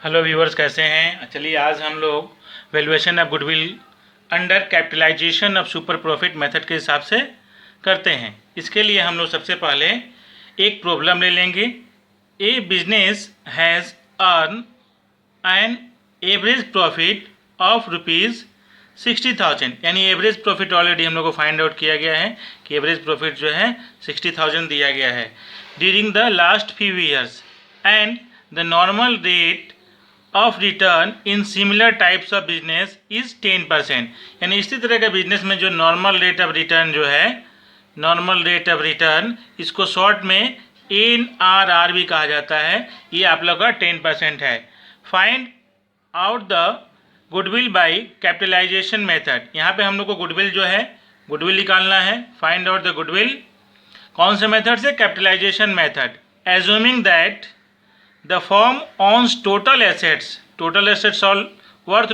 Hello viewers, कैसे हैं। चलिए आज हम लोग valuation of goodwill under capitalization of super profit method के हिसाब से करते हैं। इसके लिए हम लोग सबसे पहले एक प्रॉब्लम ले लेंगे। A business has earn an average profit of ₹60,000, यानी एवरेज प्रॉफिट ऑलरेडी हम लोग को फाइंड आउट किया गया है कि एवरेज प्रॉफिट जो है 60,000 दिया गया है during the last few years, and the normal rate of return in similar types of business is 10%। यानी इसी तरह का बिजनेस में जो नॉर्मल रेट ऑफ रिटर्न जो है, नॉर्मल रेट ऑफ रिटर्न, इसको शॉर्ट में NRR भी कहा जाता है, ये आप लोग का 10% है। Find out the goodwill by capitalization method. यहाँ पे हम लोग को गुडविल जो है, गुडविल निकालना है। फाइंड आउट द गुडविल कौन से मेथड से? Capitalization method. Assuming that the firm owns total assets all worth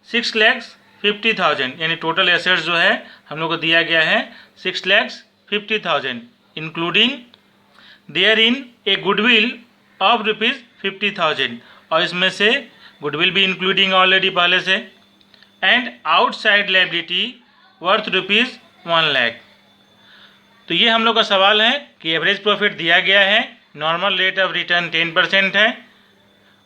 ₹6,50,000, यानी टोटल एसेट्स जो है हम लोग को दिया गया है 6,50,000, including there in a goodwill of ₹50,000, और इसमें से गुडविल भी इंक्लूडिंग ऑलरेडी पहले से, एंड आउटसाइड लायबिलिटी वर्थ ₹1,00,000। तो ये हम लोग का सवाल है कि एवरेज प्रॉफिट दिया गया है, नॉर्मल रेट ऑफ रिटर्न 10% है,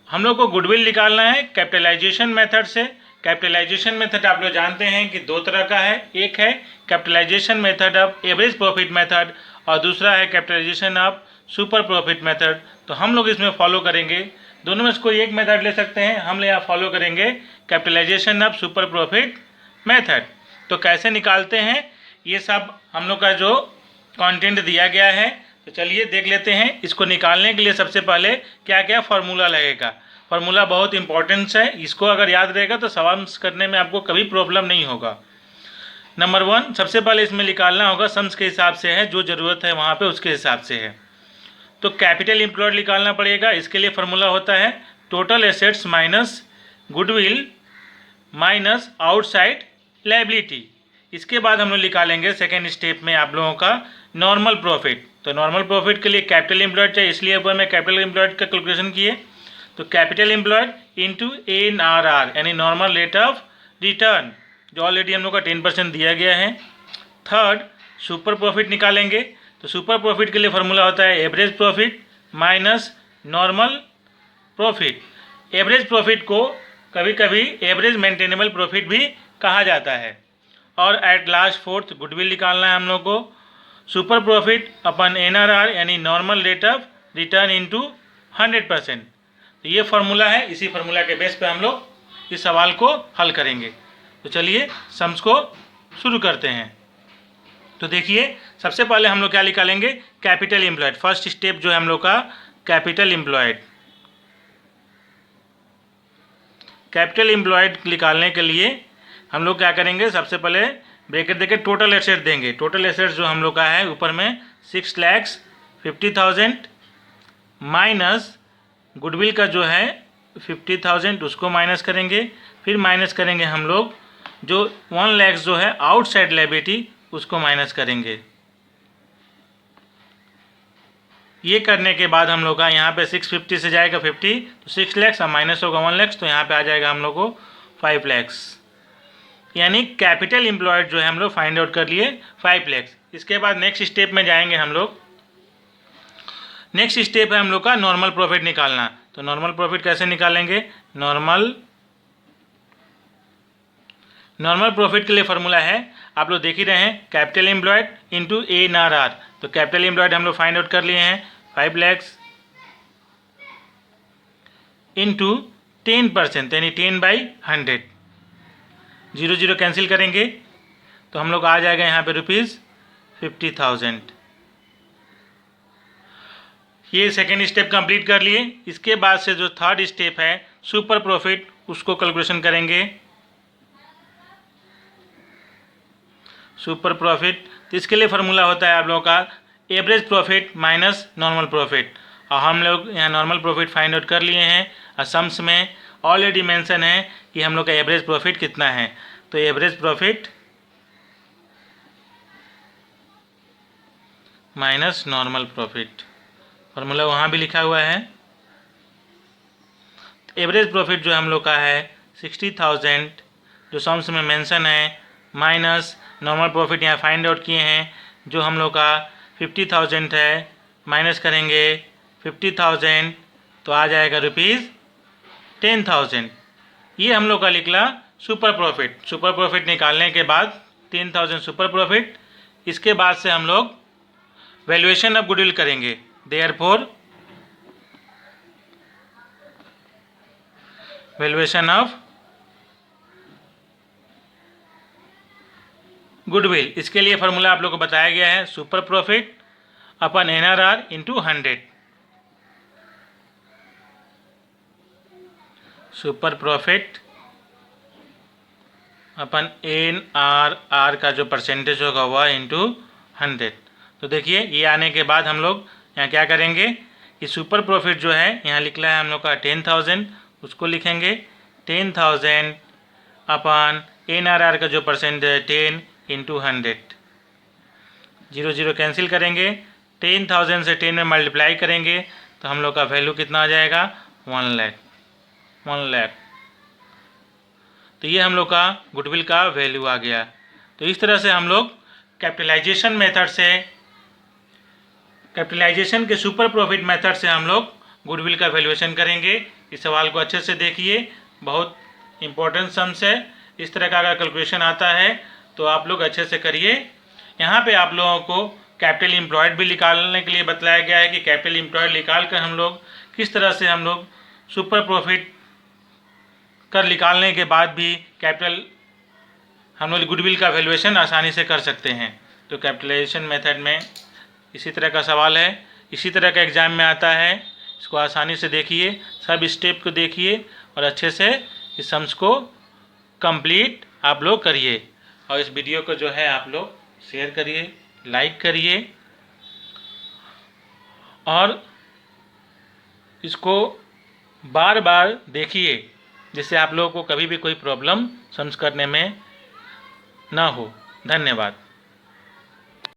हम लोग को गुडविल निकालना है कैपिटलाइजेशन मेथड से। कैपिटलाइजेशन मेथड आप लोग जानते हैं कि दो तरह का है, एक है capitalization method of average profit method और दूसरा है capitalization of super profit method. तो हम लोग इसमें फॉलो करेंगे, दोनों में से कोई एक मेथड ले सकते हैं, हम यहाँ फॉलो करेंगे capitalization of super profit method. तो कैसे निकालते हैं ये सब हम लोग का जो कंटेंट दिया गया है, तो चलिए देख लेते हैं। इसको निकालने के लिए सबसे पहले क्या क्या फार्मूला लगेगा। फार्मूला बहुत इंपॉर्टेंट है, इसको अगर याद रहेगा तो सवाल करने में आपको कभी प्रॉब्लम नहीं होगा। नंबर 1, सबसे पहले इसमें निकालना होगा सम्स के हिसाब से है, जो ज़रूरत है वहाँ पे उसके हिसाब से है। तो कैपिटल एम्प्लॉयड निकालना पड़ेगा। इसके लिए फार्मूला होता है total assets minus goodwill minus outside liability. इसके बाद हम लोग निकालेंगे सेकेंड स्टेप में आप लोगों का नॉर्मल प्रॉफिट। तो नॉर्मल प्रॉफिट के लिए कैपिटल एम्प्लॉयड चाहिए, इसलिए ऊपर में कैपिटल एम्प्लॉयड का कैलकुलेशन किए। तो कैपिटल एम्प्लॉयड इंटू NRR, यानी नॉर्मल रेट ऑफ रिटर्न, जो ऑलरेडी हम लोग का 10% दिया गया है। थर्ड, सुपर प्रॉफिट निकालेंगे। तो सुपर प्रॉफिट के लिए फार्मूला होता है average profit minus normal profit. Average profit को कभी कभी एवरेज मेंटेनेबल प्रॉफिट भी कहा जाता है। और एट लास्ट फोर्थ, गुडविल निकालना है हम लोग को। सुपर प्रॉफिट अपन NRR, यानी normal rate of return into 100%। तो ये फार्मूला है, इसी फार्मूला के बेस पे हम लोग इस सवाल को हल करेंगे। तो चलिए सम्स को शुरू करते हैं। तो देखिए सबसे पहले हम लोग क्या निकालेंगे, कैपिटल एम्प्लॉयड। फर्स्ट स्टेप जो है हम लोग का कैपिटल एम्प्लॉयड। कैपिटल एम्प्लॉयड निकालने के लिए हम लोग क्या करेंगे, सबसे पहले ब्रैकेट देके टोटल एसेट देंगे। टोटल एसेट जो हम लोग का है ऊपर में 6,50,000 माइनस गुडविल का जो है 50,000, उसको माइनस करेंगे। फिर माइनस करेंगे हम लोग जो 1,00,000 जो है आउटसाइड लायबिलिटी, उसको माइनस करेंगे। ये करने के बाद हम लोग का यहाँ पे 650 से जाएगा 50, तो 6,00,000 और माइनस होगा 1,00,000, तो यहाँ पे आ जाएगा हम लोग को 5,00,000। यानी कैपिटल एम्प्लॉयड जो है हम लोग फाइंड आउट कर लिए 5,00,000। इसके बाद नेक्स्ट स्टेप में जाएंगे हम लोग। नेक्स्ट स्टेप है हम लोग का नॉर्मल प्रॉफिट निकालना। तो नॉर्मल प्रॉफिट कैसे निकालेंगे, नॉर्मल प्रॉफिट के लिए फार्मूला है, आप लोग देख ही रहे हैं, कैपिटल एम्प्लॉयड इंटू NRR। तो कैपिटल एम्प्लॉयड हम लोग फाइंड आउट कर लिए हैं 5,00,000 इंटू 10%, यानी 10/100। 0 0 कैंसिल करेंगे तो हम लोग आ जाएगा यहाँ पे ₹50,000। ये सेकेंड स्टेप कंप्लीट कर लिए। इसके बाद से जो थर्ड स्टेप है सुपर प्रॉफिट, उसको कैलकुलेशन करेंगे। सुपर प्रॉफिट, तो इसके लिए फार्मूला होता है आप लोगों का average profit minus normal profit, और हम लोग यहाँ नॉर्मल प्रॉफिट फाइंड आउट कर लिए हैं। और सम्स में ऑलरेडी मेंशन है कि हम लोग का एवरेज प्रॉफिट कितना है। तो average profit minus normal profit, formula वहाँ भी लिखा हुआ है। एवरेज प्रॉफिट जो हम लोग का है 60,000 जो सम्स में मेंशन है, माइनस नॉर्मल प्रॉफिट यहाँ फाइंड आउट किए हैं जो हम लोग का 50,000 है, माइनस करेंगे 50,000 तो आ जाएगा ₹10,000। ये हम लोग का निकला सुपर प्रॉफिट। सुपर प्रॉफिट निकालने के बाद 10,000 सुपर प्रॉफिट। इसके बाद से हम लोग वैल्यूएशन ऑफ गुडविल करेंगे। देयरफॉर वैल्यूएशन ऑफ गुडविल, इसके लिए फॉर्मूला आप लोग को बताया गया है, सुपर प्रॉफिट अपन NRR इंटू 100। सुपर प्रॉफिट अपन NRR का जो परसेंटेज होगा वह इंटू 100। तो देखिए ये आने के बाद हम लोग यहाँ क्या करेंगे कि सुपर प्रॉफिट जो है यहाँ लिखना है हम लोग का 10,000, उसको लिखेंगे 10,000 अपन NRR का जो परसेंट है 10 इंटू 100। 0 0 कैंसिल करेंगे, 10,000 से 10 में मल्टीप्लाई करेंगे तो हम लोग का वैल्यू कितना आ जाएगा 1 लाख। तो ये हम लोग का गुडविल का वैल्यू आ गया। तो इस तरह से हम लोग कैपिटलाइजेशन मेथड से, कैपिटलाइजेशन के सुपर प्रॉफिट मेथड से हम लोग गुडविल का वैल्यूएशन करेंगे। इस सवाल को अच्छे से देखिए, बहुत इंपॉर्टेंट सम्स है। इस तरह का अगर कैलकुलेशन आता है तो आप लोग अच्छे से करिए। यहाँ पे आप लोगों को कैपिटल एम्प्लॉयड भी निकालने के लिए बताया गया है कि कैपिटल एम्प्लॉयड निकाल कर हम लोग किस तरह से हम लोग सुपर प्रॉफिट कर निकालने के बाद भी कैपिटल हम लोग गुडविल का वैल्यूएशन आसानी से कर सकते हैं। तो कैपिटलाइजेशन मेथड में इसी तरह का सवाल है, इसी तरह का एग्जाम में आता है। इसको आसानी से देखिए, सब स्टेप को देखिए और अच्छे से इस सम्स को कंप्लीट आप लोग करिए। और इस वीडियो को जो है आप लोग शेयर करिए, लाइक करिए और इसको बार बार देखिए जिससे आप लोगों को कभी भी कोई प्रॉब्लम सम्स करने में ना हो। धन्यवाद।